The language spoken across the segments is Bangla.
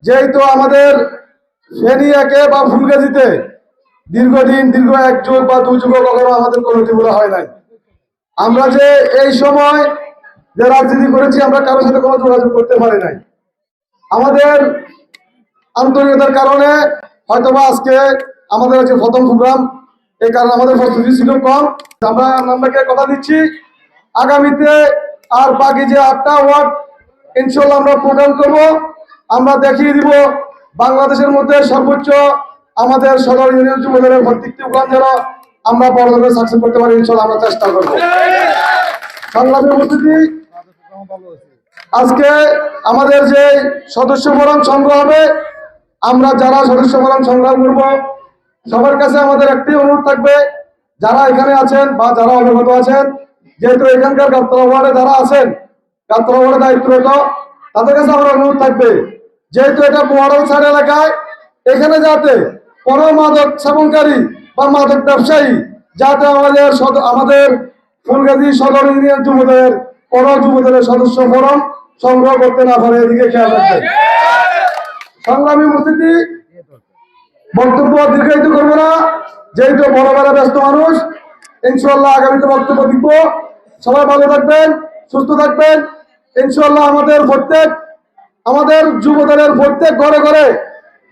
যেহেতু আমাদের ফেনী একে বা ফুলগাজীতে দীর্ঘদিন দীর্ঘ 1 যুগ বা 2 যুগ কখনো আমাদের কমিটিগুলো হয় নাই। আমরা যে এই সময় যে রাজনীতি করেছি আমরা কারোর সাথে কোনো যোগাযোগ করতে পারি নাই। আমাদের আন্তরিকতার কারণে হয়তোবা আজকে আমাদের হচ্ছে প্রথম প্রোগ্রাম, এই কারণে আমাদের প্রস্তুতি ছিল কম। আমরা আপনাকে কথা দিচ্ছি আগামীতে আর বাকি যে 8টা ওয়ার্ড ইনশাল্লাহ আমরা প্রোগ্রাম করব। আমরা দেখিয়ে দিব বাংলাদেশের মধ্যে সর্বোচ্চ আমাদের সদর ইউনিয়ন যুবদলের প্রত্যেকটি প্রোগ্রাম যেন আমরা বড় ধরনের সাকসেস করতে পারি, ইনশাল্লাহ আমরা চেষ্টা করবো। সংগ্রামী উপস্থিতি, আজকে আমাদের যে সদস্য ফোরাম সংগ্রহ হবে, আমরা যারা সদস্য ফোরাম সংগ্রাম করব সবার কাছে আমাদের একটি অনুরোধ থাকবে, যারা এখানে আছেন বা যারা অবগত আছেন, যেহেতু এখানকার গাত্রা ওয়ার্ডে যারা আছেন, গাত্রা ওয়ার্ডে দায়িত্বরত, তাদের কাছে আমার অনুরোধ থাকবে, যেহেতু এটা মডেল সাইড এলাকায়, এখানে যাতে কোনো মাদক সেবনকারী বা মাদক ব্যবসায়ী যাতে আমাদের ফুলগাজী সদর ইউনিয়ন যুবদলের কোন যুবদলের সদস্য ফোরাম সংগ্রহ করতে না পারে, এদিকে খেয়াল রাখবেন। সংগ্রামী উপস্থিতি, বক্তব্য দীর্ঘায়িত করবো না, যেহেতু বড় বড় ব্যস্ত মানুষ। ইনশাল্লাহ আগামীতে বক্তব্য দিব। সবাই ভালো থাকবেন, সুস্থ থাকবেন। ইনশাল্লাহ আমাদের যুবদলের প্রত্যেক ঘরে ঘরে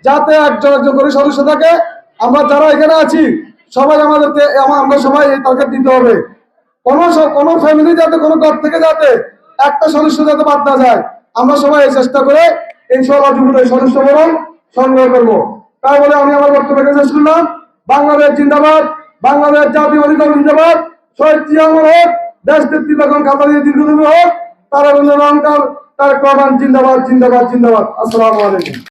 যাতে একজন একজন করে সদস্য থাকে। আমরা যারা এখানে আছি সবাই আমরা সবাই এই টার্গেট দিতে হবে। কোনো ফ্যামিলি যাতে কোনো ঘর থেকে যাতে একটা সদস্য যাতে বাদ না যায়, আমরা সবাই এই চেষ্টা করে ইনশাআল্লাহ যুবদল সদস্য বরং সংগ্রহ করবো। তাই বলে আমি আমার বক্তব্য শেষ করলাম। বাংলাদেশ জিন্দাবাদ, বাংলাদেশ জাতীয়বাদী দল জিন্দাবাদ, শহীদ জিয়া অমর হোক, দেশ নেত্রী বেগম খালেদা জিয়া দীর্ঘজীবী হোক, তারেক রহমান জিন্দাবাদ জিন্দাবাদ জিন্দাবাদ। আসসালামু আলাইকুম।